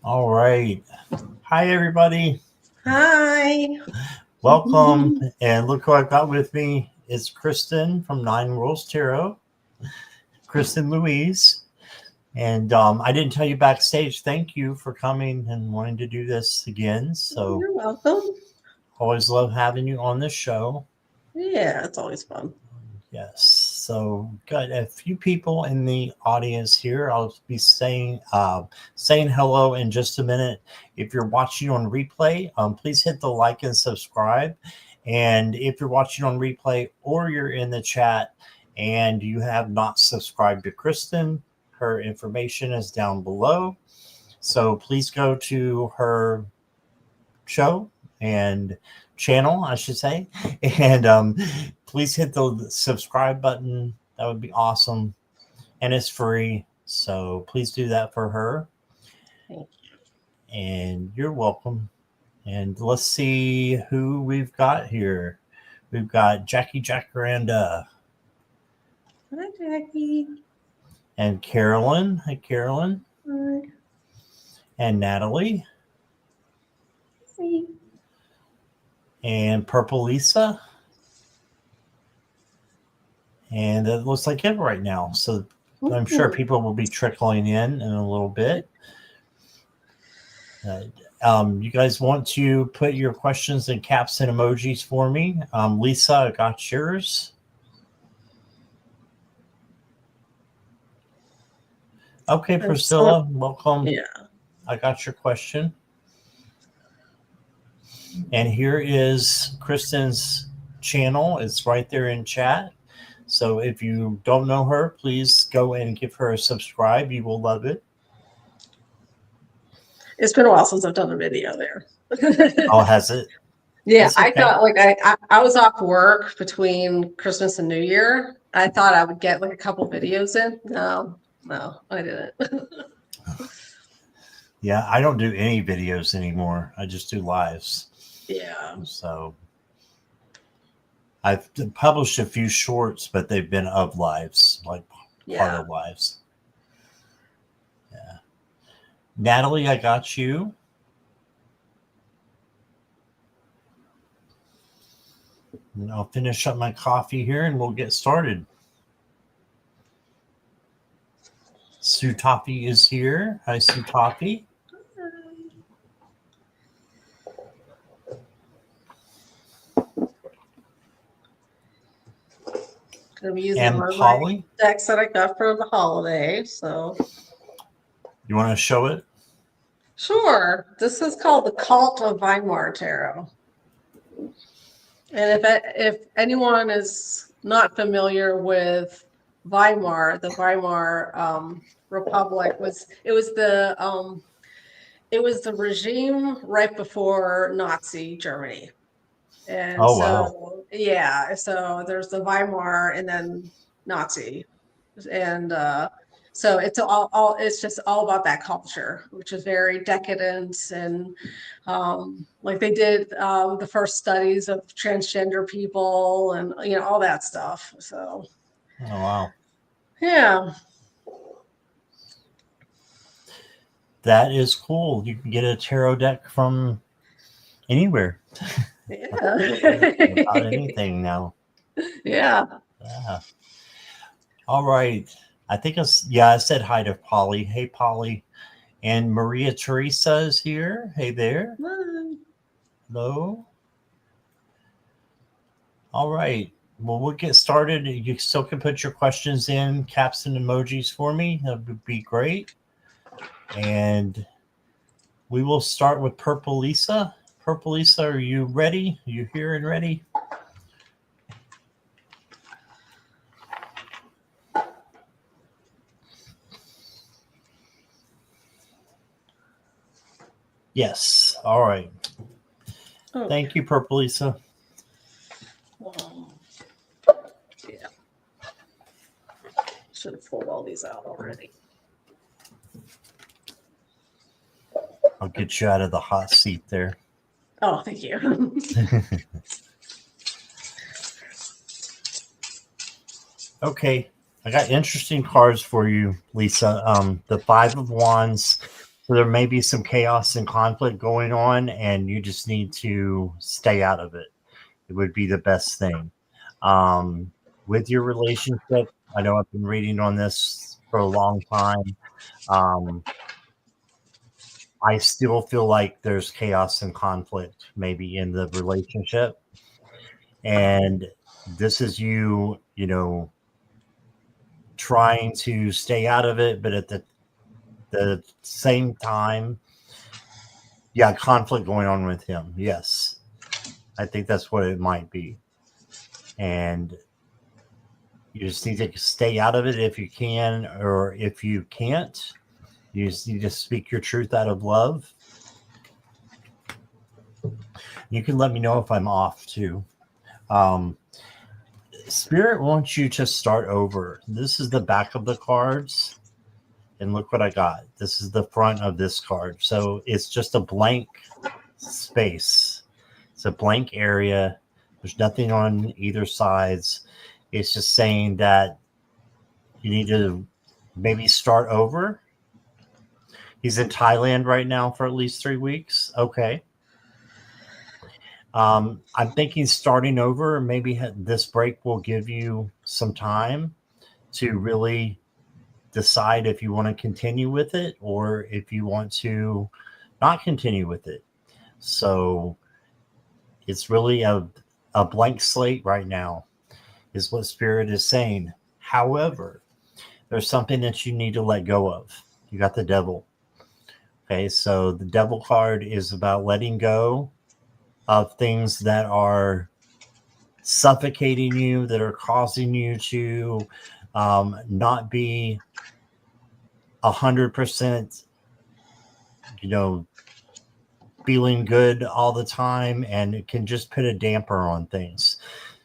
All right. Hi, everybody. Hi. Welcome. And look who I've got with me. It's Kristen from Nine Rules Tarot. Kristen Louise. And I didn't tell you backstage. Thank you for coming and wanting to do this again. So You're welcome. always love having you on this show. Yeah, it's always fun. Yes. So got a few people in the audience here. I'll be saying hello in just a minute. If you're watching on replay, please hit the like and subscribe. And if you're watching on replay or you're in the chat and you have not subscribed to Kristen, her information is down below. So please go to her show and channel, I should say, and please hit the subscribe button. That would be awesome, and it's free. So please do that for her. Thank And you're welcome. And let's see who we've got here. We've got Jackie Jacaranda you. Hi, Jackie. and Carolyn. Hi, Carolyn. Hi. And Natalie See. and Purple Lisa. And it looks like it right now. So I'm sure people will be trickling in a little bit. You guys want to put your questions in caps and emojis for me? Lisa, I got yours. Okay, Priscilla, welcome. Yeah. I got your question. And here is Kristen's channel. It's right there in chat. So if you don't know her, please go and give her a subscribe. You will love it. It's been a while since I've done a video there. Oh, has it? Yeah, That's okay. I thought like I was off work between Christmas and New Year. I thought I would get like a couple videos in. No, I didn't. Yeah, I don't do any videos anymore. I just do lives. Yeah. So I've published a few shorts, but they've been of lives, like part of lives. Yeah. Natalie, I got you. And I'll finish up my coffee here and we'll get started. Sue Toffee is here. Hi, Sue Toffee. Gonna be using And one Polly. of my decks that I got for the holiday. So you want to show it? Sure. This is called the Cult of Weimar Tarot. And if anyone is not familiar with Weimar, the Weimar Republic was the regime right before Nazi Germany. And so there's the Weimar and then Nazi. And so it's all it's just all about that culture, which is very decadent and like they did the first studies of transgender people and all that stuff. So wow. Yeah. That is cool. You can get a tarot deck from anywhere. Yeah. About anything now. Yeah. All right. I think I said hi to Polly. Hey, Polly. And Maria Teresa is here. Hey there. Hi. Hello. All right. Well, we'll get started. You still can put your questions in caps and emojis for me. That would be great. And we will start with Purple Lisa. Purple Lisa, are you ready? Are you here and ready? Yes. All right. Okay. Thank you, Purple Lisa. Yeah. Should have pulled all these out already. I'll get you out of the hot seat there. Oh, thank you. Okay. I got interesting cards for you, Lisa. The Five of Wands, So there may be some chaos and conflict going on, and you just need to stay out of it. It would be the best thing. Um, with your relationship, I know I've been reading on this for a long time. Um, I still feel like there's chaos and conflict maybe in the relationship. And this is you, trying to stay out of it, but at the same time, yeah, conflict going on with him. Yes. I think that's what it might be. And you just need to stay out of it if you can, or if you can't, you just need to speak your truth out of love. You can let me know if I'm off too. Um, Spirit wants you to start over. This is the back of the cards. And look what I got. This is the front of this card. So it's just a blank space. It's a blank area. There's nothing on either sides. It's just saying that you need to maybe start over. He's in Thailand right now for at least 3 weeks. Okay. I'm thinking starting over. Maybe this break will give you some time to really decide if you want to continue with it or if you want to not continue with it. So it's really a blank slate right now, is what Spirit is saying. However, there's something that you need to let go of. You got the devil. Okay, so the devil card is about letting go of things that are suffocating you, that are causing you to not be 100%, feeling good all the time, and it can just put a damper on things.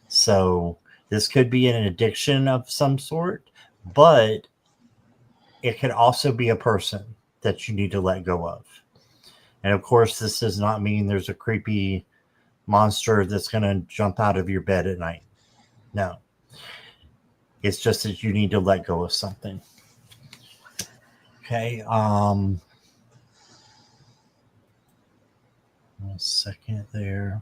So this could be an addiction of some sort, but it could also be a person that you need to let go of. And of course, this does not mean there's a creepy monster that's going to jump out of your bed at night. No. It's just that you need to let go of something. Okay. 1 second there.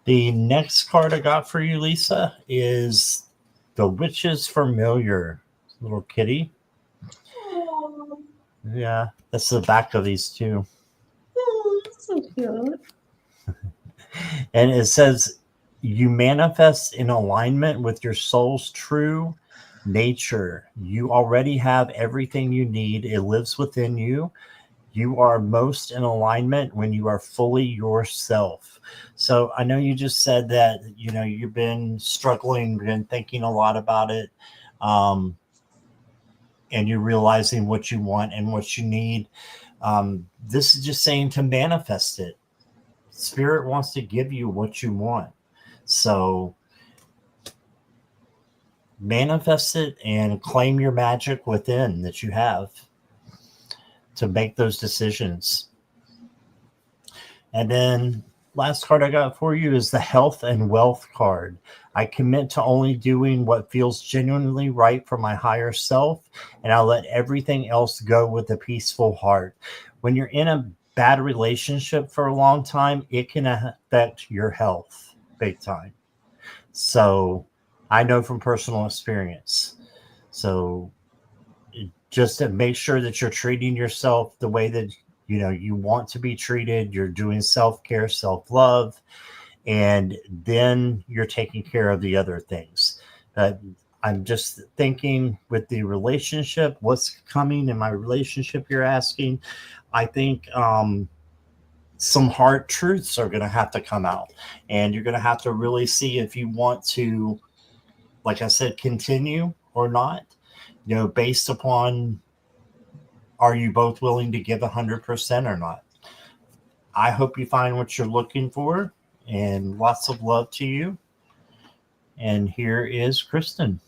The next card I got for you, Lisa, is the Witch's Familiar. Little kitty. Oh, Yeah, that's the back of these two. so cute. And it says, you manifest in alignment with your soul's true nature. You already have everything you need. It lives within you. You are most in alignment when you are fully yourself. So I know you just said that, you've been struggling, been thinking a lot about it. And you're realizing what you want and what you need. This is just saying to manifest it. Spirit wants to give you what you want. So manifest it and claim your magic within that you have to make those decisions. And then last card I got for you is the Health and Wealth card. I commit to only doing what feels genuinely right for my higher self, and I'll let everything else go with a peaceful heart. When you're in a bad relationship for a long time, it can affect your health big time. So I know from personal experience. So just to make sure that you're treating yourself the way that you want to be treated. You're doing self-care, self-love, and then you're taking care of the other things. I'm just thinking with the relationship, what's coming in my relationship, you're asking. I think some hard truths are going to have to come out, and you're going to have to really see if you want to, like I said, continue or not, based upon, are you both willing to give 100% or not? I hope you find what you're looking for, and lots of love to you. And here is Kristen.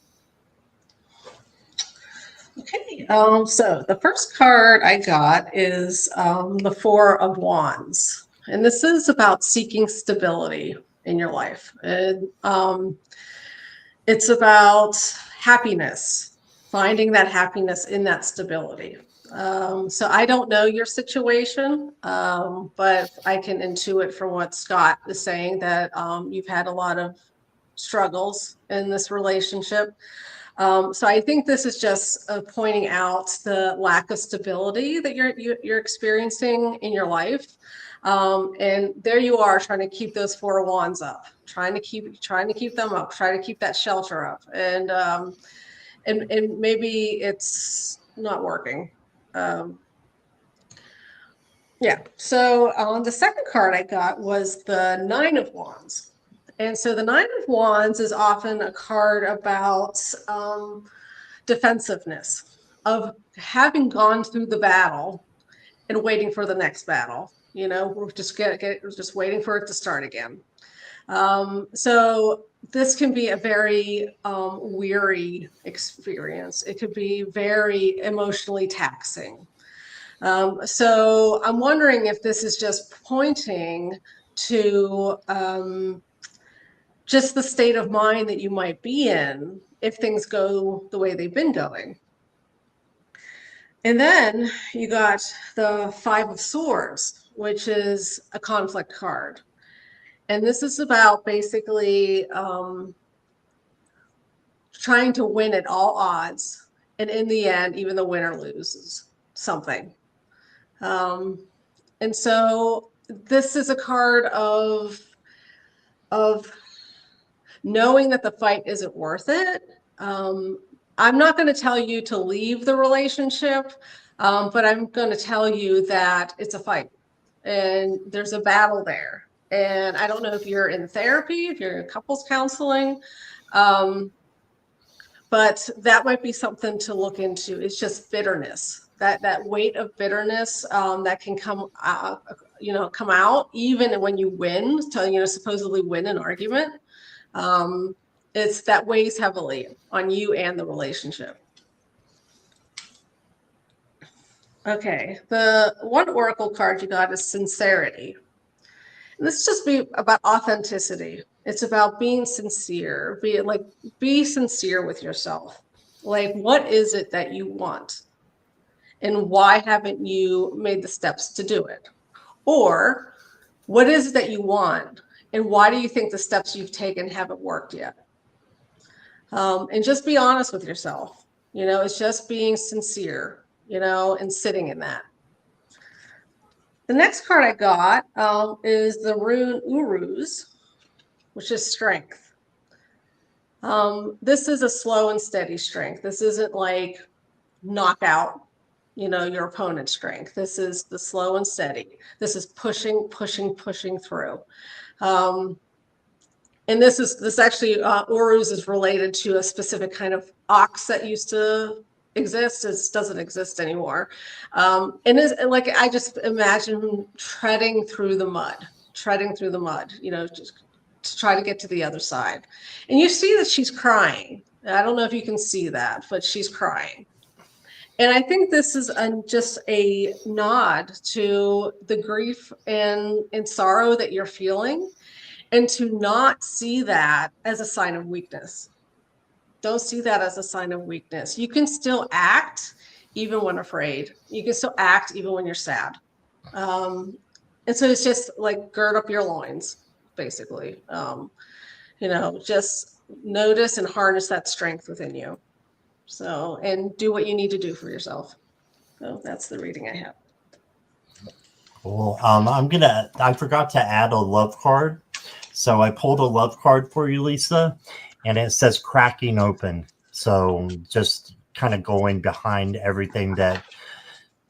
Okay, so the first card I got is the Four of Wands. And this is about seeking stability in your life. And it's about happiness, finding that happiness in that stability. So I don't know your situation, but I can intuit from what Scott is saying that you've had a lot of struggles in this relationship. So I think this is just pointing out the lack of stability that you're experiencing in your life. And there you are trying to keep those 4 of Wands up, trying to keep them up, trying to keep that shelter up, and maybe it's not working. Yeah. So the second card I got was the 9 of Wands. And so the 9 of Wands is often a card about defensiveness, of having gone through the battle and waiting for the next battle. You know, we're just waiting for it to start again. So this can be a very weary experience. It could be very emotionally taxing. So I'm wondering if this is just pointing to just the state of mind that you might be in if things go the way they've been going. And then you got the 5 of Swords, which is a conflict card. And this is about basically trying to win at all odds. And in the end, even the winner loses something. And so this is a card of knowing that the fight isn't worth it. I'm not going to tell you to leave the relationship, but I'm going to tell you that it's a fight and there's a battle there. And I don't know if you're in therapy, if you're in couples counseling, but that might be something to look into. It's just bitterness, that weight of bitterness that can come out even when you win, supposedly win an argument. It's that weighs heavily on you and the relationship. Okay, the one oracle card you got is sincerity. And this just be about authenticity. It's about being sincere. Be sincere with yourself. Like, what is it that you want? And why haven't you made the steps to do it? Or what is it that you want? And why do you think the steps you've taken haven't worked yet? And just be honest with yourself. It's just being sincere, and sitting in that. The next card I got is the rune Uruz, which is strength. This is a slow and steady strength. This isn't like knockout, your opponent's strength. This is the slow and steady. This is pushing through. And this actually, Uruz is related to a specific kind of ox that used to exist. It doesn't exist anymore. And is like, I just imagine treading through the mud, just to try to get to the other side. And you see that she's crying. I don't know if you can see that, but she's crying. And I think this is just a nod to the grief and sorrow that you're feeling, and to not see that as a sign of weakness. Don't see that as a sign of weakness. You can still act even when afraid. You can still act even when you're sad. And so it's just like gird up your loins, basically. Just notice and harness that strength within you. So, and do what you need to do for yourself. So that's the reading I have. Cool. I forgot to add a love card. So I pulled a love card for you, Lisa, and it says cracking open. So just kind of going behind everything that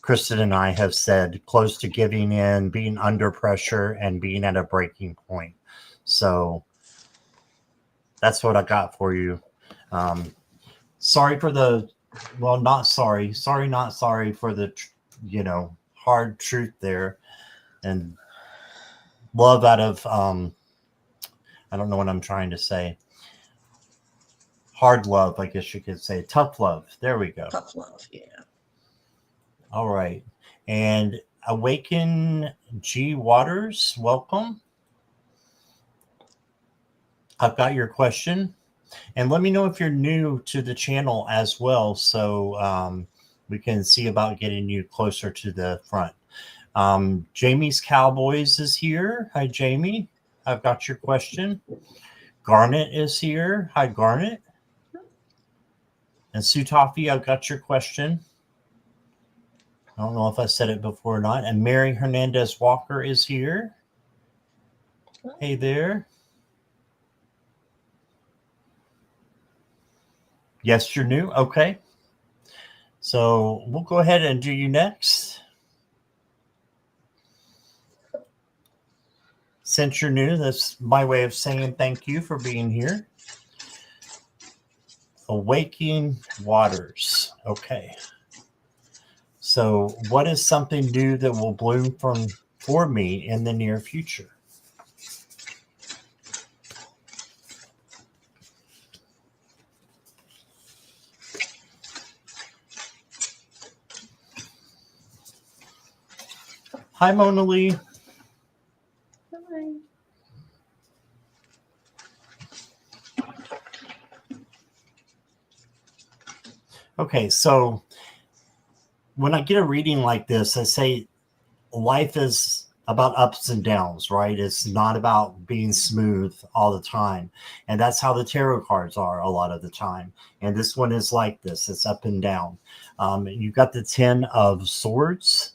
Kristen and I have said, close to giving in, being under pressure, and being at a breaking point. So that's what I got for you. Sorry for the, well, not sorry. Sorry, not sorry for the, hard truth there. And love out of, I don't know what I'm trying to say. Hard love, I guess you could say. Tough love. There we go. Tough love, yeah. All right. And Awaken G. Waters, welcome. I've got your question. And let me know if you're new to the channel as well. So we can see about getting you closer to the front. Jamie's Cowboys is here. Hi, Jamie. I've got your question. Garnet is here. Hi, Garnet. And Sue Toffee, I've got your question. I don't know if I said it before or not. And Mary Hernandez Walker is here. Hey there. Yes, you're new. Okay. So we'll go ahead and do you next. Since you're new, that's my way of saying thank you for being here. Awakening Waters. Okay. So what is something new that will bloom for me in the near future? Hi, Mona Lee. Hi. Okay, so when I get a reading like this, I say life is about ups and downs, right? It's not about being smooth all the time. And that's how the tarot cards are a lot of the time. And this one is like this. It's up and down. You've got the 10 of Swords.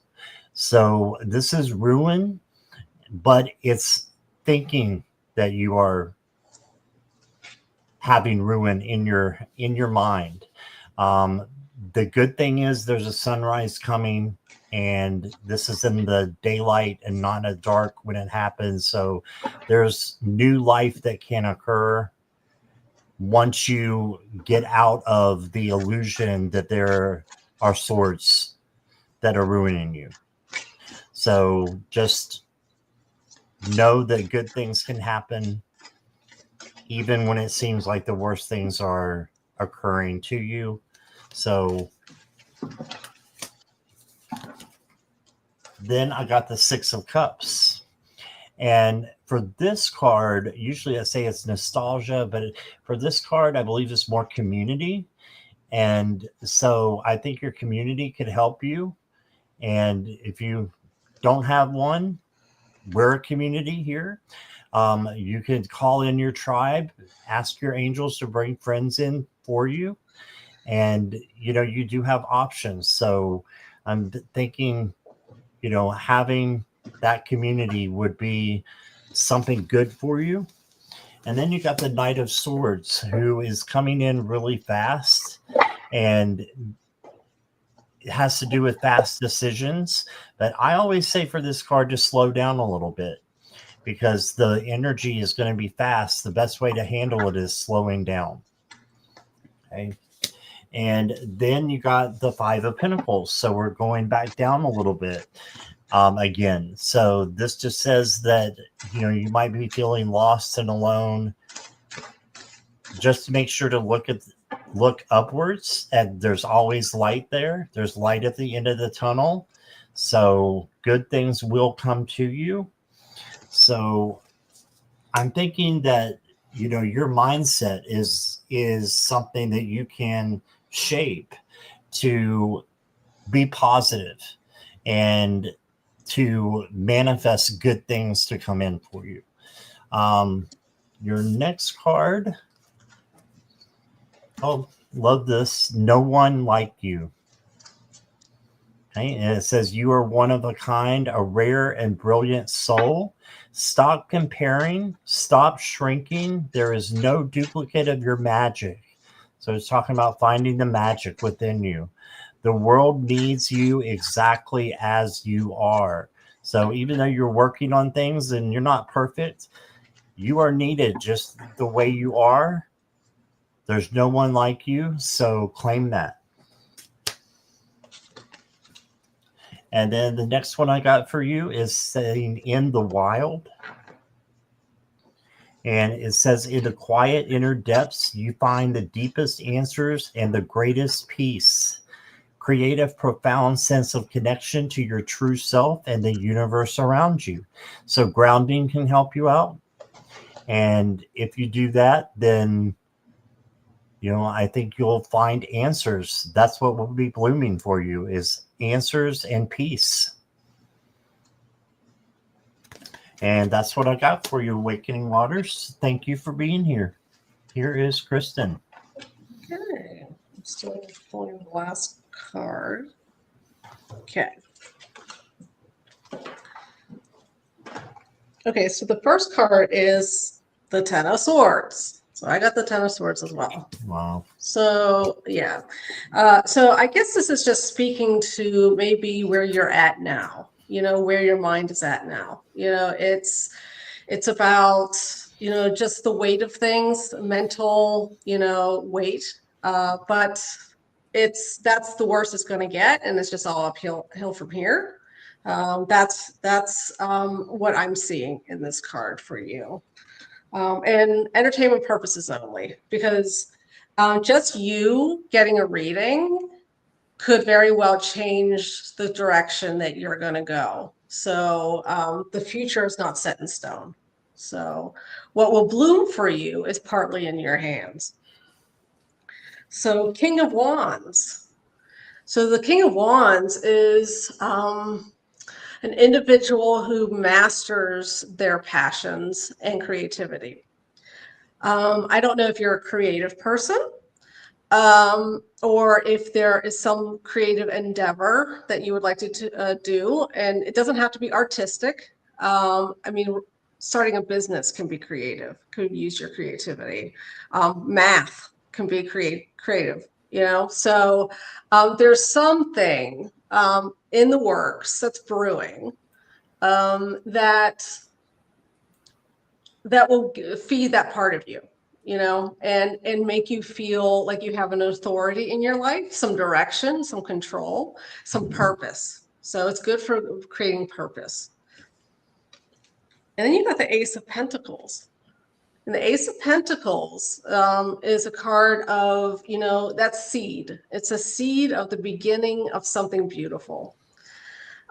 So this is ruin, but it's thinking that you are having ruin in your mind. The good thing is there's a sunrise coming, and this is in the daylight and not in the dark when it happens. So there's new life that can occur once you get out of the illusion that there are swords that are ruining you. So just know that good things can happen even when it seems like the worst things are occurring to you. So then I got the 6 of Cups. And for this card, usually I say it's nostalgia, but for this card, I believe it's more community. And so I think your community could help you. And if you don't have one, we're a community here. You can call in your tribe, ask your angels to bring friends in for you. And, you do have options. So I'm thinking, having that community would be something good for you. And then you got the Knight of Swords, who is coming in really fast. And it has to do with fast decisions. But I always say for this card to slow down a little bit, because the energy is going to be fast. The best way to handle it is slowing down. Okay. And then you got the 5 of Pentacles. So we're going back down a little bit again. So this just says that, you might be feeling lost and alone. Just make sure to look upwards, and there's always light there. There's light at the end of the tunnel. So good things will come to you. So I'm thinking that, your mindset is something that you can shape to be positive and to manifest good things to come in for you. Your next card. Oh, love this. No one like you. Okay, and it says you are one of a kind, a rare and brilliant soul. Stop comparing. Stop shrinking. There is no duplicate of your magic. So it's talking about finding the magic within you. The world needs you exactly as you are. So even though you're working on things and you're not perfect, you are needed just the way you are. There's no one like you, so claim that. And then the next one I got for you is saying in the wild. And it says in the quiet inner depths, you find the deepest answers and the greatest peace. Create a profound sense of connection to your true self and the universe around you. So grounding can help you out. And if you do that, then I think you'll find answers. That's what will be blooming for you is answers and peace. And that's what I got for you, Awakening Waters. Thank you for being here. Here is Kristen. Okay. I'm still pulling the last card. Okay. Okay, so the first card is the Ten of Swords. So I got the Ten of Swords as well. Wow. So yeah. So I guess this is just speaking to maybe where you're at now, where your mind is at now. It's about, just the weight of things, mental, weight. But that's the worst it's going to get, and it's just all uphill from here. That's what I'm seeing in this card for you. And entertainment purposes only, because just you getting a reading could very well change the direction that you're going to go. So the future is not set in stone. So what will bloom for you is partly in your hands. So King of Wands. So the King of Wands is an individual who masters their passions and creativity. I don't know if you're a creative person, or if there is some creative endeavor that you would like to do, and it doesn't have to be artistic. I mean, starting a business can be creative, could use your creativity. Math can be creative, So there's something in the works that's brewing that will feed that part of you, and make you feel like you have an authority in your life, some direction, some control, some purpose. So it's good for creating purpose. And then you got the Ace of Pentacles. And the Ace of Pentacles is a card of, that's seed. It's a seed of the beginning of something beautiful.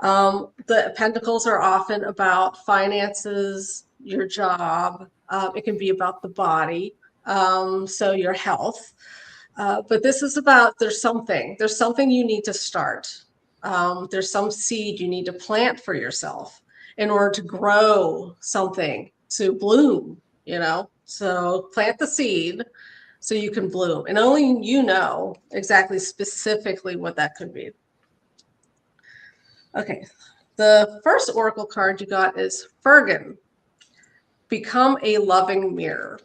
The Pentacles are often about finances, your job. It can be about the body, so your health. But this is about there's something you need to start. There's some seed you need to plant for yourself in order to grow something to bloom, So plant the seed so you can bloom. And only you know exactly specifically what that could be. Okay, the first oracle card you got is Fergan. Become a loving mirror.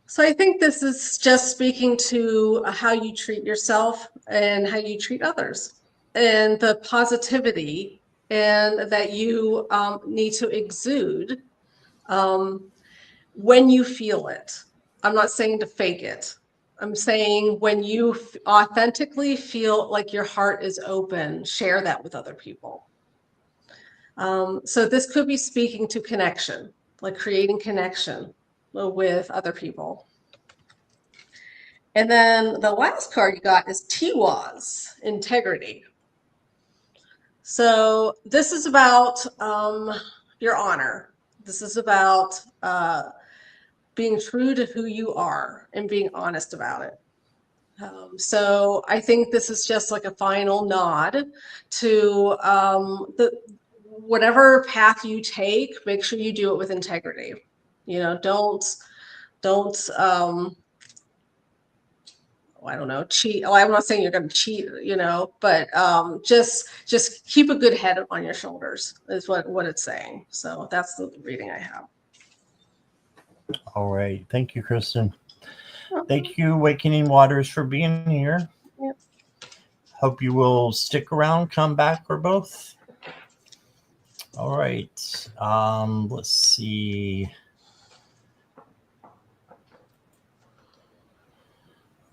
So I think this is just speaking to how you treat yourself and how you treat others, and the positivity and that you need to exude when you feel it. I'm not saying to fake it. I'm saying when you authentically feel like your heart is open, share that with other people. So this could be speaking to connection, like creating connection with other people. And then the last card you got is Tiwaz, integrity. So this is about your honor. This is about being true to who you are and being honest about it. So I think this is just like a final nod to whatever path you take, make sure you do it with integrity. Don't I don't know, cheat. Oh, I'm not saying you're going to cheat, but just keep a good head on your shoulders is what it's saying. So that's the reading I have. All right. Thank you, Kristen. Thank you, Awakening Waters, for being here. Yep. Hope you will stick around, come back, or both. All right. Let's see.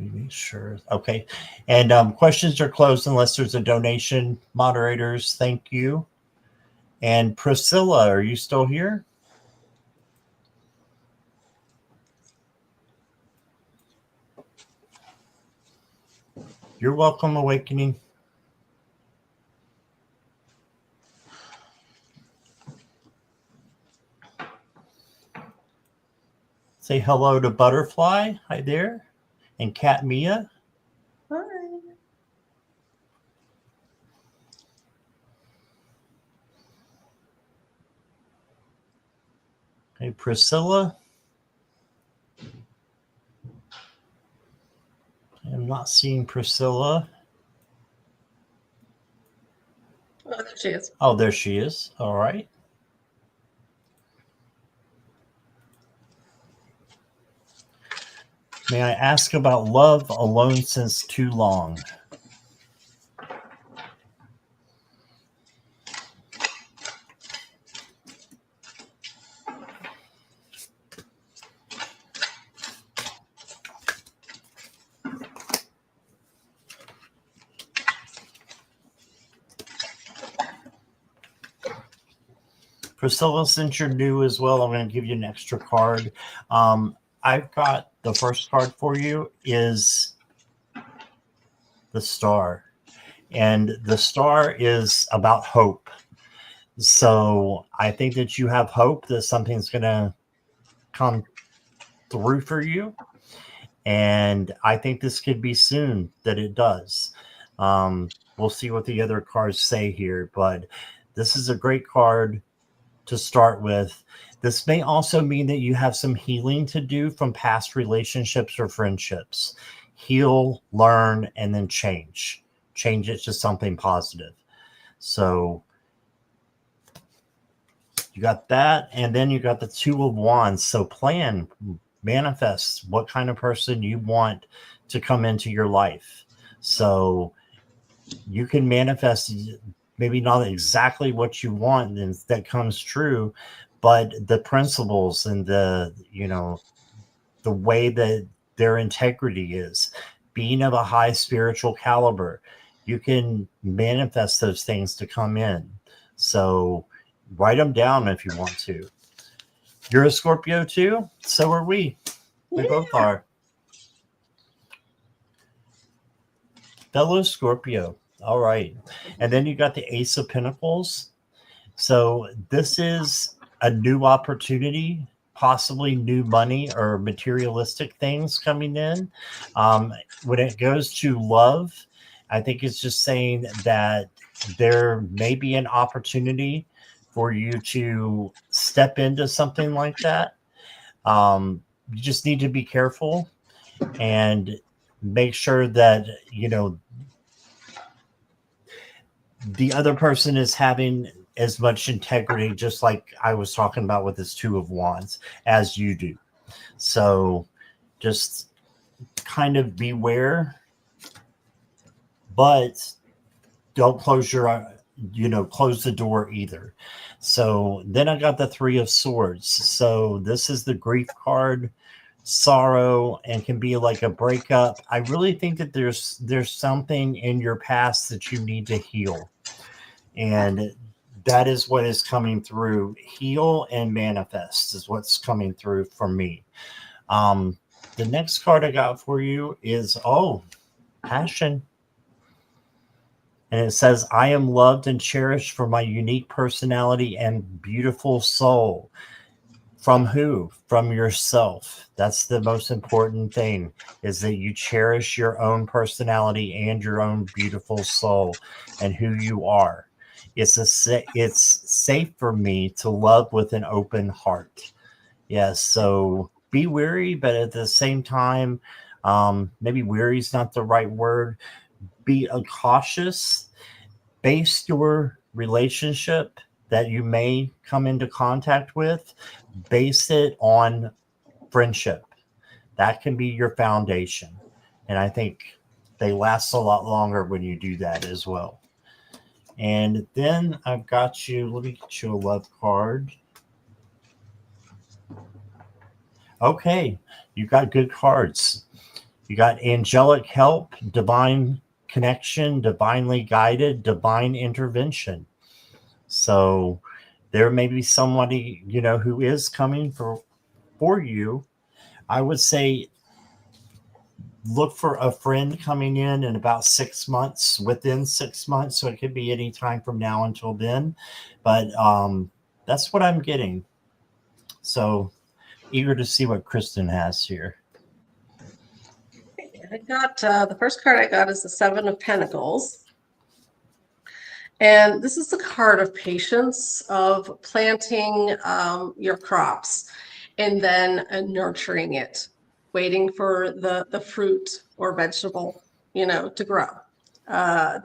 Make sure. Okay. And questions are closed unless there's a donation. Moderators, thank you. And Priscilla, are you still here? You're welcome, Awakening. Say hello to Butterfly. Hi there. And Cat Mia. Hi. Hey, Priscilla. I'm not seeing Priscilla. Oh, there she is. Oh, there she is. All right. May I ask about love alone since too long? Priscilla, since you're new as well, I'm going to give you an extra card. I've got the first card for you is the star. And the star is about hope. So I think that you have hope that something's going to come through for you. And I think this could be soon that it does. We'll see what the other cards say here, but this is a great card to start with. This may also mean that you have some healing to do from past relationships or friendships. Heal, learn, and then change. Change it to something positive. So you got that, and then you got the Two of Wands. So plan, manifest what kind of person you want to come into your life. So you can manifest maybe not exactly what you want and that comes true, but the principles and the the way that their integrity is, being of a high spiritual caliber, you can manifest those things to come in. So write them down if you want to. You're a Scorpio too? So are we. We both are. Fellow Scorpio. All right. And then you got the Ace of Pentacles. So this is a new opportunity, possibly new money or materialistic things coming in. When it goes to love, I think it's just saying that there may be an opportunity for you to step into something like that. You just need to be careful and make sure that, the other person is having as much integrity, just like I was talking about with this Two of Wands, as you do. So just kind of beware, but don't close close the door either. So then I got the Three of Swords. So this is the grief card, sorrow, and can be like a breakup. I really think that there's something in your past that you need to heal. And that is what is coming through. Heal and manifest is what's coming through for me. The next card I got for you is passion. And it says, I am loved and cherished for my unique personality and beautiful soul. From who? From yourself. That's the most important thing, is that you cherish your own personality and your own beautiful soul and who you are. It's safe for me to love with an open heart. Yes, so be weary, but at the same time, maybe weary is not the right word. Be cautious. Base your relationship that you may come into contact with, base it on friendship. That can be your foundation. And I think they last a lot longer when you do that as well. And then I've got you, let me get you a love card. Okay, you got good cards. You got angelic help, divine connection, divinely guided, divine intervention. So there may be somebody, who is coming for you. I would say look for a friend coming in about 6 months, within 6 months. So it could be any time from now until then. But that's what I'm getting. So eager to see what Kristen has here. I got the first card I got is the Seven of Pentacles. And this is the card of patience, of planting your crops and then nurturing it, waiting for the fruit or vegetable, to grow.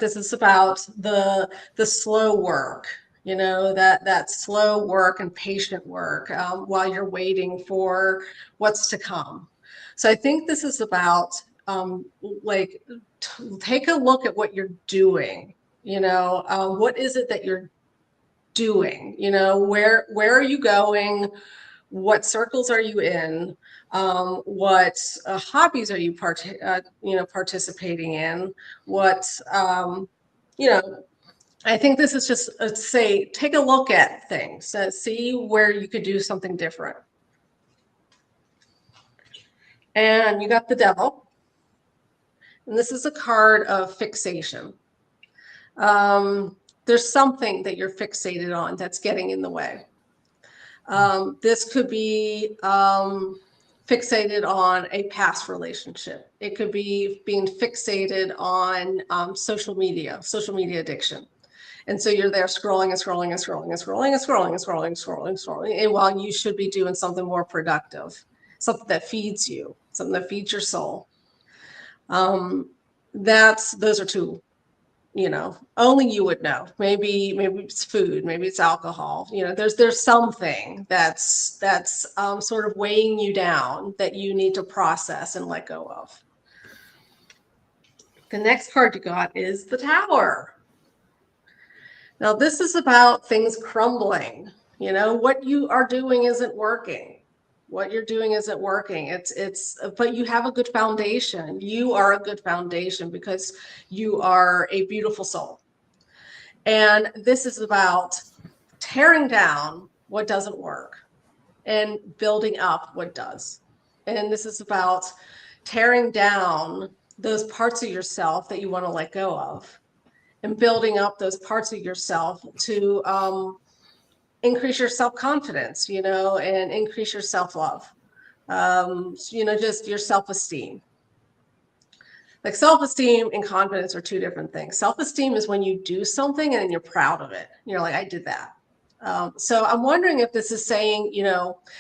This is about the slow work, that slow work and patient work while you're waiting for what's to come. So I think this is about take a look at what you're doing. What is it that you're doing? Where are you going? What circles are you in? What hobbies are you participating in? What I think this is just say take a look at things, see where you could do something different. And you got the Devil, and this is a card of fixation. There's something that you're fixated on that's getting in the way. This could be fixated on a past relationship. It could be being fixated on social media addiction. And so you're there scrolling and scrolling and scrolling and scrolling and scrolling and scrolling and scrolling and scrolling. And while you should be doing something more productive, something that feeds you, something that feeds your soul. Those are two, only you would know. Maybe it's food, maybe it's alcohol. There's something that's sort of weighing you down that you need to process and let go of. The next card you got is the Tower. Now, this is about things crumbling. What you are doing isn't working. What you're doing isn't working. But you have a good foundation. You are a good foundation because you are a beautiful soul. And this is about tearing down what doesn't work and building up what does. And this is about tearing down those parts of yourself that you want to let go of and building up those parts of yourself to increase your self-confidence, and increase your self-love, just your self-esteem. Like self-esteem and confidence are two different things. Self-esteem is when you do something and then you're proud of it. You're like, I did that. So I'm wondering if this is saying,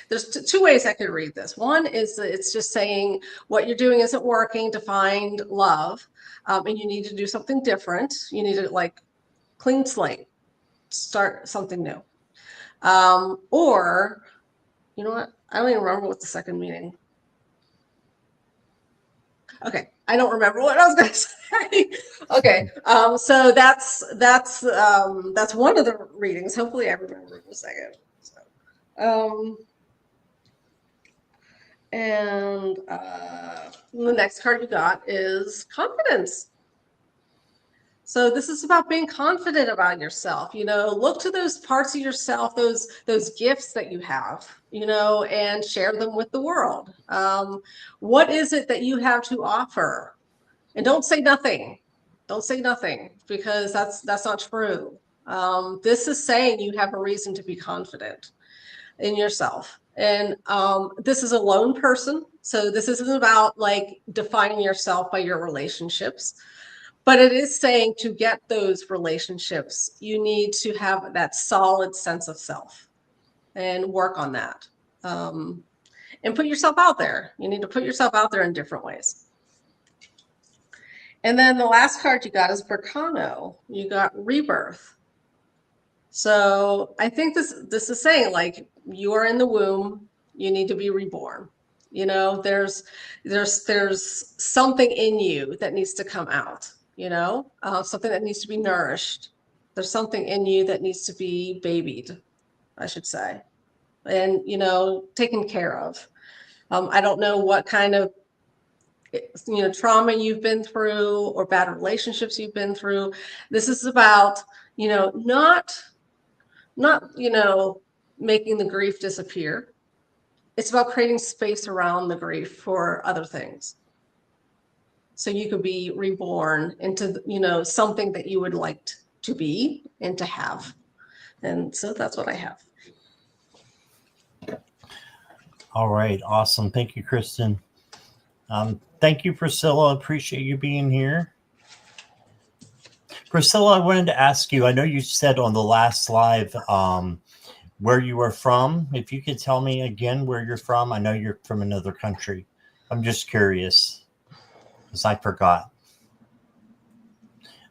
there's two ways I could read this. One is that it's just saying what you're doing isn't working to find love, and you need to do something different. You need to clean slate, start something new. Or, you know what? I don't even remember what the second meaning. Okay, I don't remember what I was going to say. Okay, so that's one of the readings. Hopefully, I remember in a second. And the next card you got is confidence. So this is about being confident about yourself. Look to those parts of yourself, those gifts that you have, and share them with the world. What is it that you have to offer? And don't say nothing. Don't say nothing, because that's not true. This is saying you have a reason to be confident in yourself. And this is a lone person. So this isn't about defining yourself by your relationships. But it is saying to get those relationships, you need to have that solid sense of self and work on that. And put yourself out there. You need to put yourself out there in different ways. And then the last card you got is Berkano. You got rebirth. So I think this is saying you are in the womb, you need to be reborn. There's something in you that needs to come out. Something that needs to be nourished. There's something in you that needs to be babied, I should say, and taken care of. I don't know what kind of trauma you've been through or bad relationships you've been through. This is about not making the grief disappear. It's about creating space around the grief for other things. So you could be reborn into, something that you would like to be and to have. And so that's what I have. All right. Awesome. Thank you, Kristen. Thank you, Priscilla. Appreciate you being here. Priscilla, I wanted to ask you, I know you said on the last live where you were from. If you could tell me again where you're from. I know you're from another country. I'm just curious because I forgot.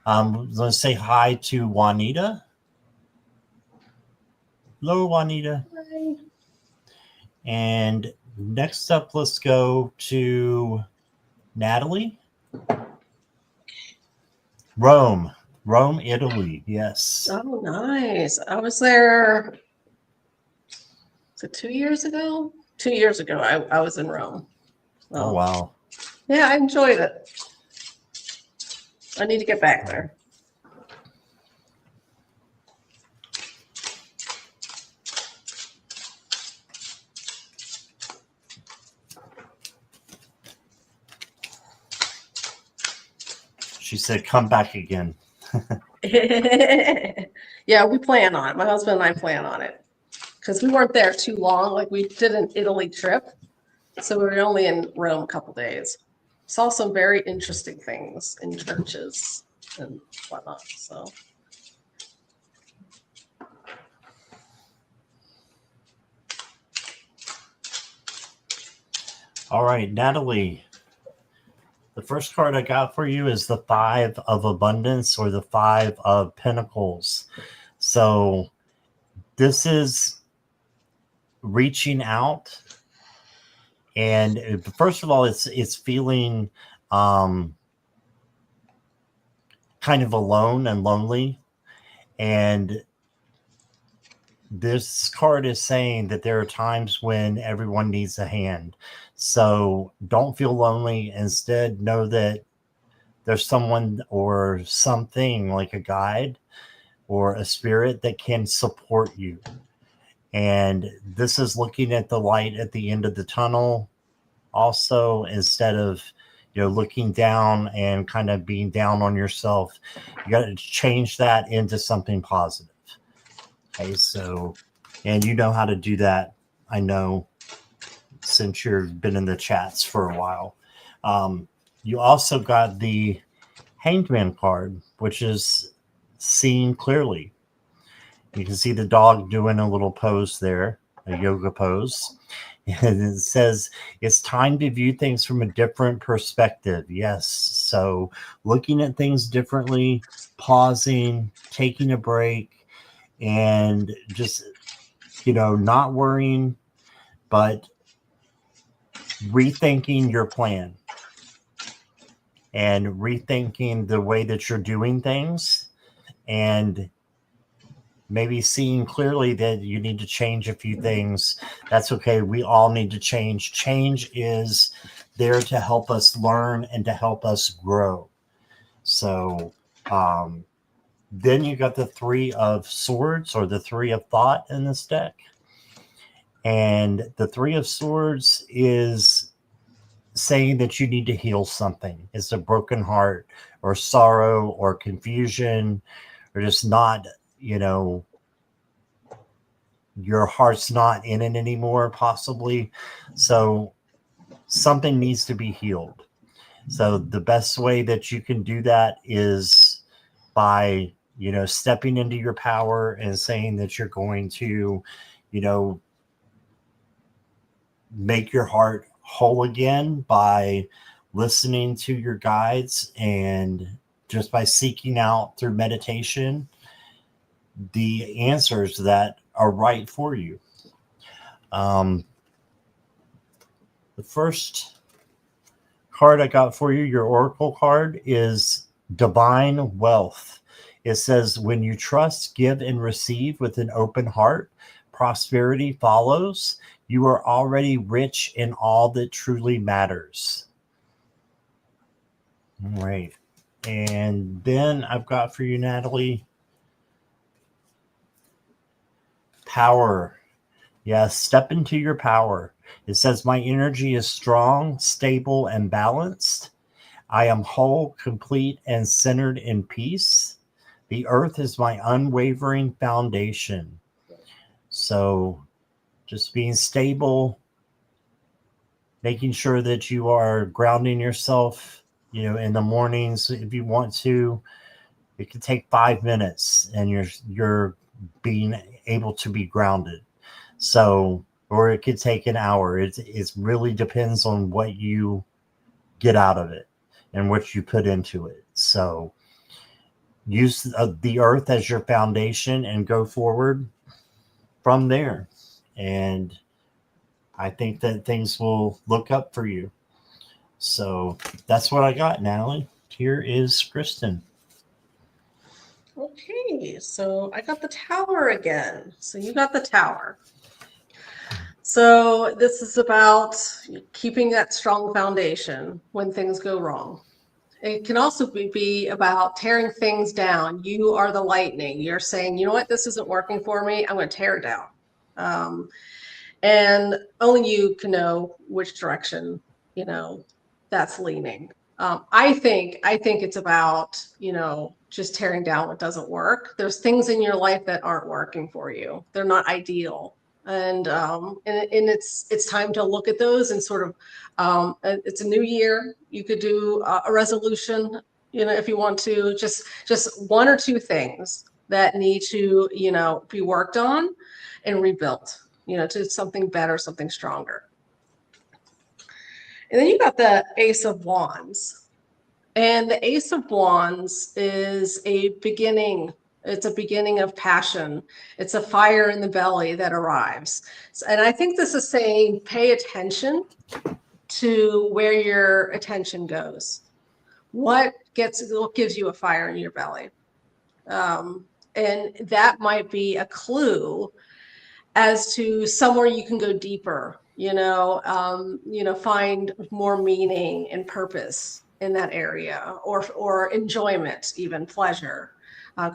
Let's say hi to Juanita. Hello, Juanita. Hi. And next up, let's go to Natalie. Rome, Italy. Yes. Oh, nice. I was there, was it 2 years ago? 2 years ago, I was in Rome. Oh, wow. Yeah, I enjoyed it. I need to get back there. She said, come back again. Yeah, we plan on it. My husband and I plan on it because we weren't there too long. Like we did an Italy trip, so we were only in Rome a couple days. Saw some very interesting things in churches and whatnot. So All right, Natalie. The first card I got for you is the Five of Abundance or the Five of Pentacles. So this is reaching out, and first of all, it's feeling kind of alone and lonely, and this card is saying that there are times when everyone needs a hand. So don't feel lonely. Instead, know that there's someone or something like a guide or a spirit that can support you. And this is looking at the light at the end of the tunnel also, instead of looking down and kind of being down on yourself. You got to change that into something positive. Okay, so, and you know how to do that, I know, since you've been in the chats for a while. You also got the Hanged Man card, which is seeing clearly. You can see the dog doing a little pose there, a yoga pose. And it says it's time to view things from a different perspective. Yes. So looking at things differently, pausing, taking a break, and just, not worrying, but rethinking your plan and rethinking the way that you're doing things, and maybe seeing clearly that you need to change a few things. That's okay. We all need to change. Change is there to help us learn and to help us grow. So then you got the Three of Swords or the Three of Thought in this deck. And the Three of Swords is saying that you need to heal something. It's a broken heart or sorrow or confusion or just not, your heart's not in it anymore, possibly. So something needs to be healed. So the best way that you can do that is by, stepping into your power and saying that you're going to, make your heart whole again by listening to your guides and just by seeking out through meditation the answers that are right for you. The first card I got for you, your oracle card, is Divine Wealth. It says, when you trust, give, and receive with an open heart, prosperity follows. You are already rich in all that truly matters. All right. And then I've got for you, Natalie, power. Yes, step into your power. It says, my energy is strong, stable, and balanced. I am whole, complete, and centered in peace. The earth is my unwavering foundation. So just being stable, making sure that you are grounding yourself, in the mornings if you want to. It can take 5 minutes and you're being able to be grounded. So, or it could take an hour. It really depends on what you get out of it and what you put into it. So use the earth as your foundation and go forward from there. And I think that things will look up for you. So that's what I got, Natalie. Here is Kristen. Okay, so I got the tower again. So you got the tower. So this is about keeping that strong foundation when things go wrong. It can also be about tearing things down. You are the lightning. You're saying, you know what, this isn't working for me. I'm going to tear it down. And only you can know which direction, that's leaning. I think it's about, just tearing down what doesn't work. There's things in your life that aren't working for you. They're not ideal. And it's time to look at those and sort of it's a new year. You could do a resolution, if you want to, just one or two things that need to, be worked on and rebuilt, to something better, something stronger. And then you got the Ace of Wands. And the Ace of Wands is a beginning. It's a beginning of passion. It's a fire in the belly that arrives. And I think this is saying pay attention to where your attention goes. What gives you a fire in your belly? And that might be a clue as to somewhere you can go deeper, find more meaning and purpose in that area, or enjoyment, even pleasure,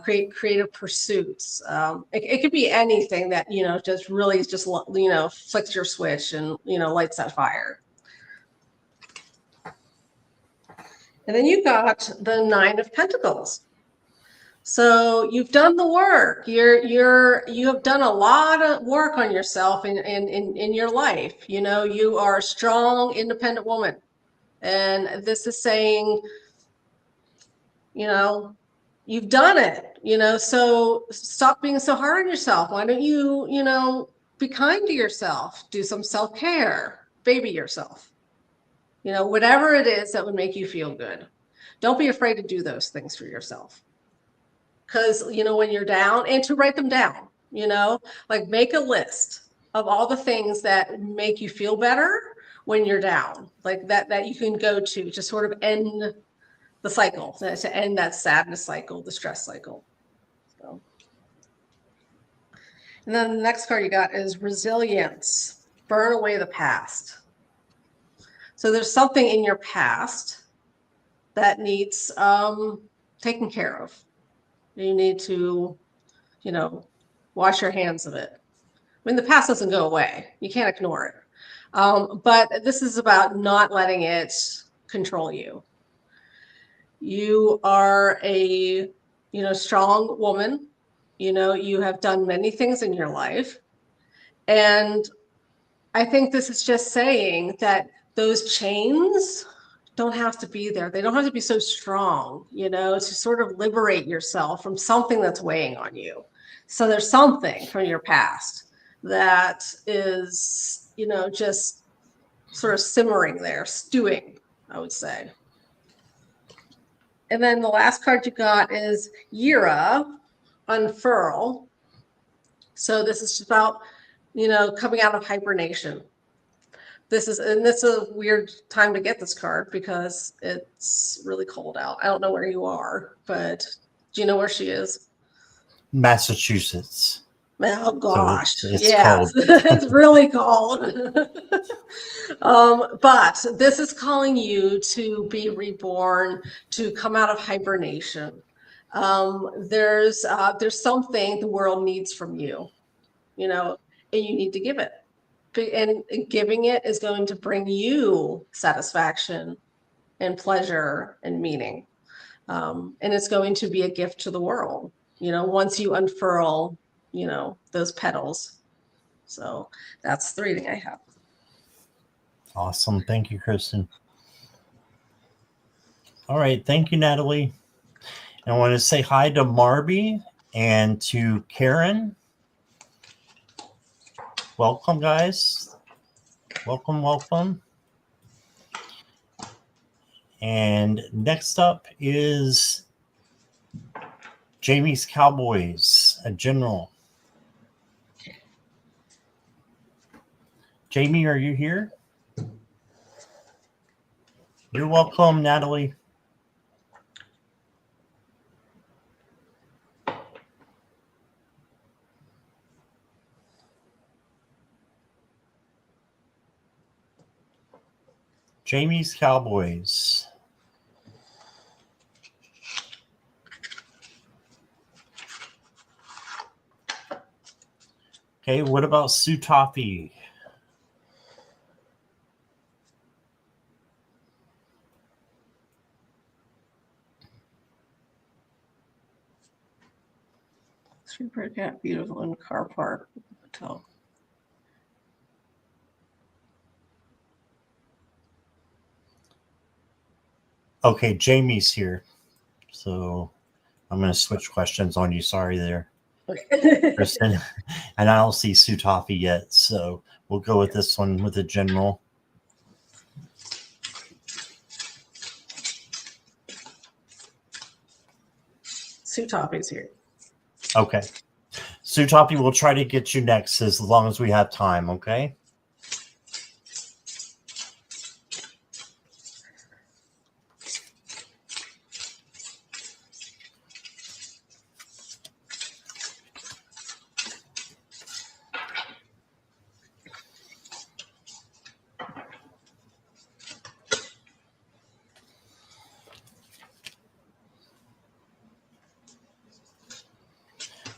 create creative pursuits. It could be anything that, just really just, flicks your switch and, lights that fire. And then you got the Nine of Pentacles. So you've done the work. You have done a lot of work on yourself in your life. You are a strong, independent woman. And this is saying, you've done it, so stop being so hard on yourself. Why don't you, be kind to yourself, do some self-care, baby yourself, whatever it is that would make you feel good. Don't be afraid to do those things for yourself. Because, when you're down, and to write them down, like make a list of all the things that make you feel better when you're down, like that you can go to sort of end the cycle, to end that sadness cycle, the stress cycle. So. And then the next card you got is Resilience. Burn away the past. So there's something in your past that needs taken care of. You need to, wash your hands of it. I mean, the past doesn't go away. You can't ignore it. But this is about not letting it control you. You are a, strong woman. You have done many things in your life. And I think this is just saying that those chains don't have to be there. They don't have to be so strong, to sort of liberate yourself from something that's weighing on you. So there's something from your past that is, just sort of simmering there, stewing, I would say. And then the last card you got is Yira, Unfurl. So this is about, coming out of hibernation. This is a weird time to get this card because it's really cold out. I don't know where you are, but do you know where she is? Massachusetts. Oh gosh, so it's yeah, cold. it's really cold. But this is calling you to be reborn, to come out of hibernation. There's something the world needs from you, and you need to give it. And giving it is going to bring you satisfaction and pleasure and meaning. And it's going to be a gift to the world, once you unfurl, those petals. So that's the reading I have. Awesome. Thank you, Kristen. All right. Thank you, Natalie. And I want to say hi to Marby and to Karen. Welcome, guys. Welcome, welcome. And next up is Jamie's Cowboys, a general. Jamie, are you here? You're welcome, Natalie. Jamie's Cowboys. Okay, what about Sue Toffee? Super cat, beautiful in car park hotel. Okay, Jamie's here. So I'm going to switch questions on you. Sorry there, Kristen. And I don't see Sue Toffee yet. So we'll go with this one with the general. Sue Toffee's here. Okay. Sue Toffee, we'll try to get you next as long as we have time, okay?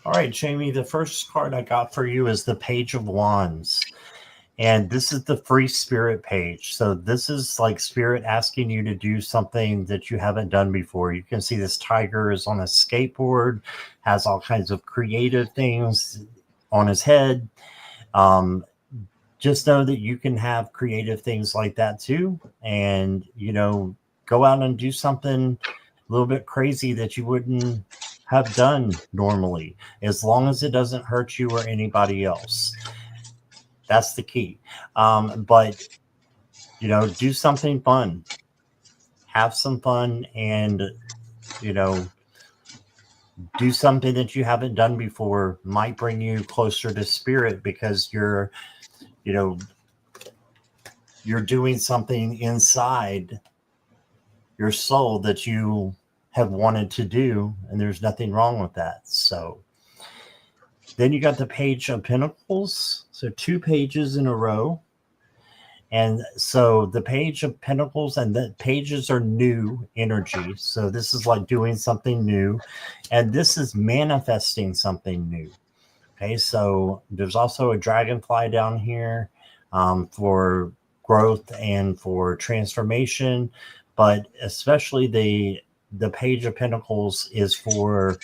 All right, Jamie, the first card I got for you is the Page of Wands. And this is the free spirit page. So this is like spirit asking you to do something that you haven't done before. You can see this tiger is on a skateboard, has all kinds of creative things on his head. Just know that you can have creative things like that too. And, you know, go out and do something a little bit crazy that you wouldn't have done normally, as long as it doesn't hurt you or anybody else. That's the key. But, you know, do something fun. Have some fun and, you know, do something that you haven't done before. Might bring you closer to spirit because you're, you know, you're doing something inside your soul that you have wanted to do, and there's nothing wrong with that. So then you got the Page of Pentacles. So 2 pages in a row. And so the Page of Pentacles and the pages are new energy. So this is like doing something new. And this is manifesting something new. Okay, so there's also a dragonfly down here for growth and for transformation. But especially the Page of Pentacles is for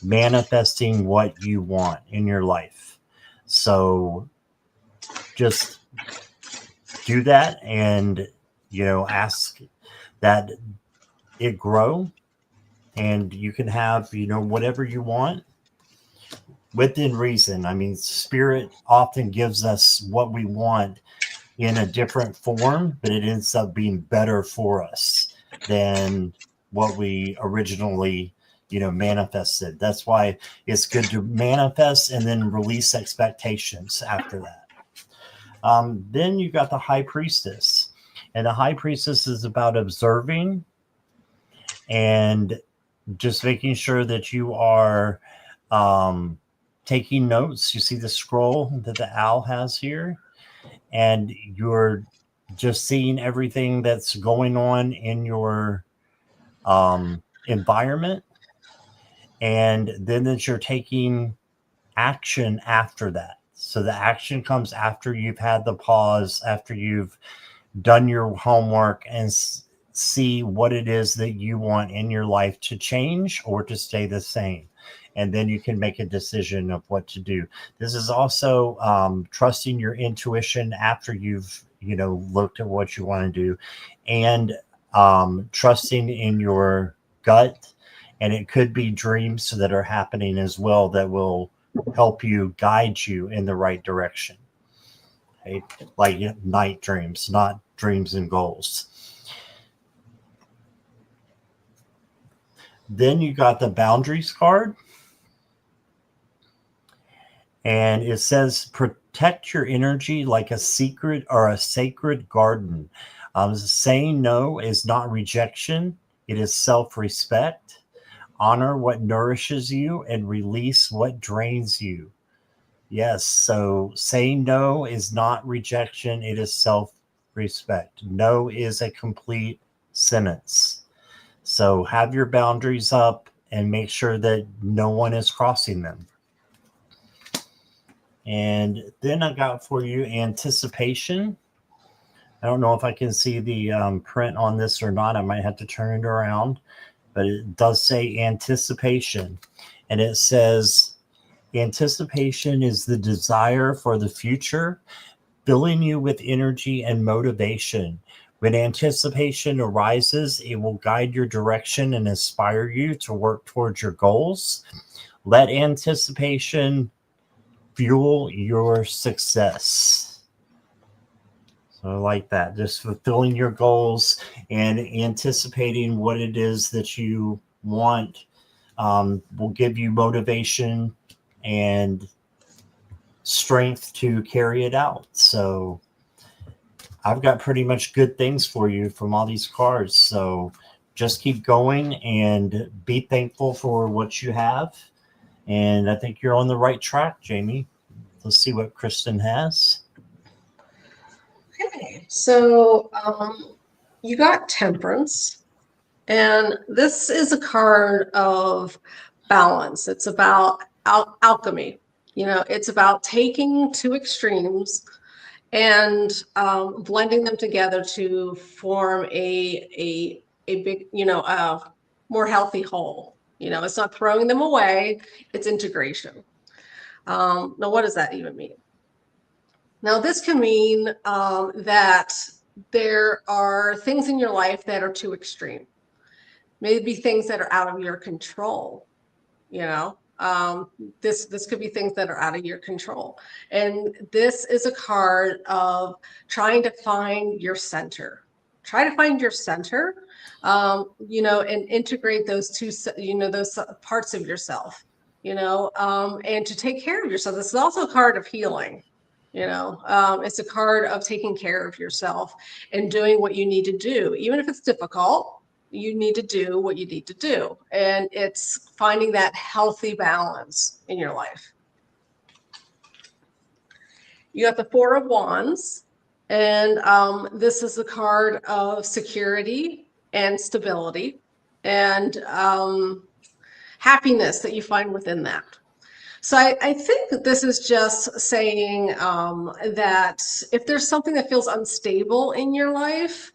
manifesting what you want in your life. So just do that and, you know, ask that it grow, and you can have, you know, whatever you want within reason. I mean, spirit often gives us what we want in a different form, but it ends up being better for us than what we originally, you know, manifested. That's why it's good to manifest and then release expectations after that. Then you got the High Priestess, and the High Priestess is about observing and just making sure that you are taking notes. You see the scroll that the owl has here, and you're just seeing everything that's going on in your environment, and then that you're taking action after that. So the action comes after you've had the pause, after you've done your homework and see what it is that you want in your life to change or to stay the same. And then you can make a decision of what to do. This is also trusting your intuition after you've looked at what you want to do, and trusting in your gut. And it could be dreams that are happening as well that will help you guide you in the right direction. Okay? Like night dreams, not dreams and goals. Then you got the boundaries card, and it says protect your energy like a secret or a sacred garden. Saying no is not rejection, it is self respect. Honor what nourishes you and release what drains you. Yes, so saying no is not rejection, it is self respect. No is a complete sentence. So have your boundaries up and make sure that no one is crossing them. And then I got for you anticipation. I don't know if I can see the print on this or not. I might have to turn it around, but it does say anticipation. And it says, anticipation is the desire for the future, filling you with energy and motivation. When anticipation arises, it will guide your direction and inspire you to work towards your goals. Let anticipation fuel your success. So I like that. Just fulfilling your goals and anticipating what it is that you want will give you motivation and strength to carry it out. So I've got pretty much good things for you from all these cards. So just keep going and be thankful for what you have. And I think you're on the right track, Jamie. Let's see what Kristen has. Okay, so you got Temperance, and this is a card of balance. It's about alchemy. It's about taking two extremes and blending them together to form a big, a more healthy whole. It's not throwing them away, it's integration. Now, what does that even mean? Now, this can mean that there are things in your life that are too extreme. Maybe things that are out of your control. This could be things that are out of your control. And this is a card of trying to find your center. Try to find your center, and integrate those two, those parts of yourself, and to take care of yourself. This is also a card of healing. It's a card of taking care of yourself and doing what you need to do, even if it's difficult. You need to do what you need to do. And it's finding that healthy balance in your life. You got the Four of Wands, and this is the card of security and stability and happiness that you find within that. So I think that this is just saying that if there's something that feels unstable in your life,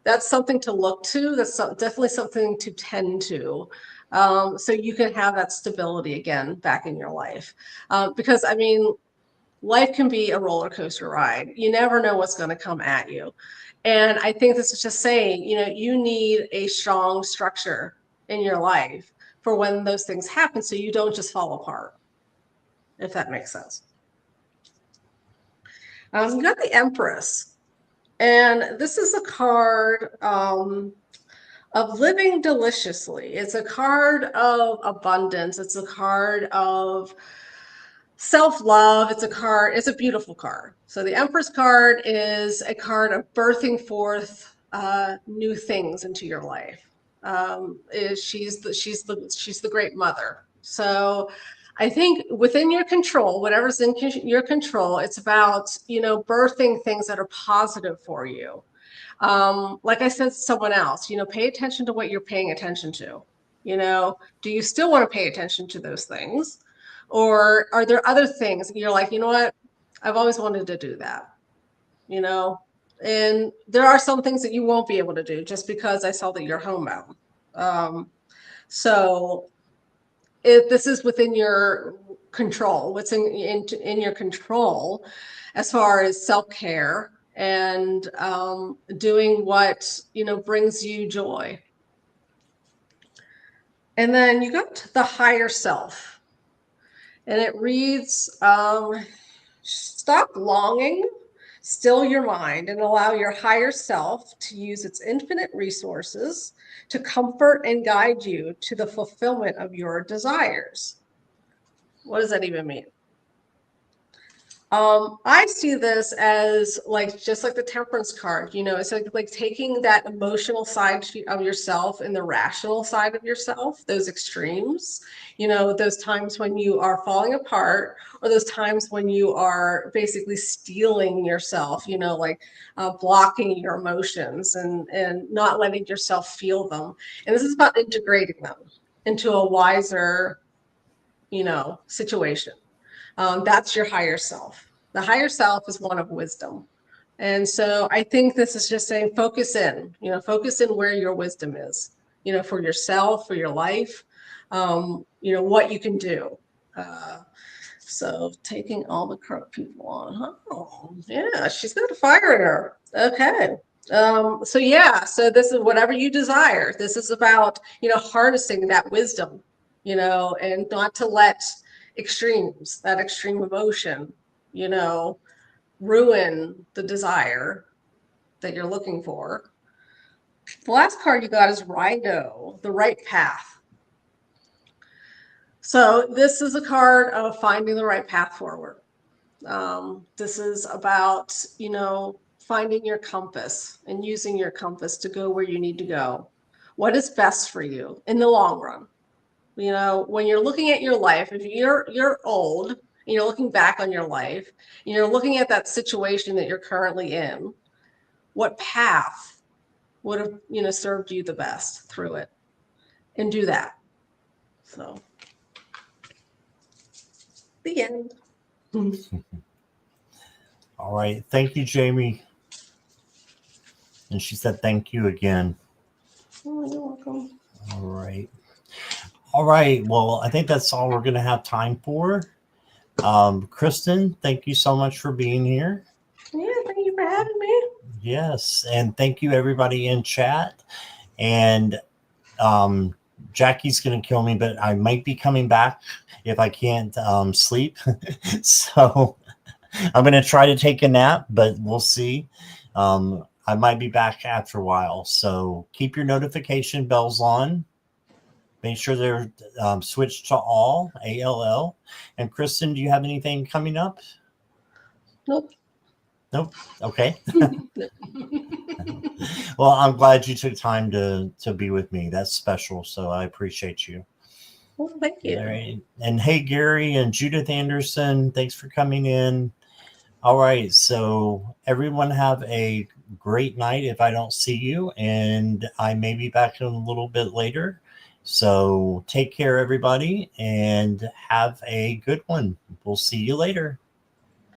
that's something to look to. That's definitely something to tend to. So you can have that stability again back in your life. Because, life can be a roller coaster ride. You never know what's going to come at you. And I think this is just saying, you need a strong structure in your life for when those things happen so you don't just fall apart, if that makes sense. You got the Empress. And this is a card of living deliciously. It's a card of abundance. It's a card of self-love. It's a beautiful card. So the Empress card is a card of birthing forth new things into your life. She's the great mother. So I think within your control, whatever's in your control, it's about, birthing things that are positive for you. Like I said to someone else, pay attention to what you're paying attention to. Do you still want to pay attention to those things? Or are there other things you're like, you know what? I've always wanted to do that, and there are some things that you won't be able to do just because I saw that you're homebound. So if this is within your control, what's in your control as far as self-care and doing what, brings you joy. And then you got the higher self, and it reads, stop longing, still your mind, and allow your higher self to use its infinite resources to comfort and guide you to the fulfillment of your desires. What does that even mean? I see this as just like the temperance card, it's like taking that emotional side of yourself and the rational side of yourself, those extremes, those times when you are falling apart, or those times when you are basically stealing yourself, blocking your emotions and not letting yourself feel them. And this is about integrating them into a wiser, situation. That's your higher self. The higher self is one of wisdom. And so I think this is just saying, focus in where your wisdom is, for yourself, for your life, what you can do. So taking all the correct people on. Oh, yeah, she's got a fire in her. Okay. So this is whatever you desire. This is about, harnessing that wisdom, and not to let that extreme emotion, ruin the desire that you're looking for. The last card you got is Rhino, the right path. So this is a card of finding the right path forward. This is about, finding your compass and using your compass to go where you need to go. What is best for you in the long run? When you're looking at your life, if you're old and you're looking back on your life, and you're looking at that situation that you're currently in, what path would have, served you the best through it? And do that. So, the end. All right. Thank you, Jamie. And she said thank you again. Oh, you're welcome. All right. All right. Well, I think that's all we're going to have time for. Kristen, thank you so much for being here. Yeah, thank you for having me. Yes. And thank you, everybody in chat. And Jackie's going to kill me, but I might be coming back if I can't sleep. So I'm going to try to take a nap, but we'll see. I might be back after a while. So keep your notification bells on. Make sure they're switched to all, ALL. And Kristen, do you have anything coming up? Nope. Okay. Well, I'm glad you took time to be with me. That's special. So I appreciate you. Well, thank you. All right. And hey, Gary and Judith Anderson, thanks for coming in. All right. So everyone have a great night if I don't see you. And I may be back in a little bit later. So take care, everybody, and have a good one. We'll see you later.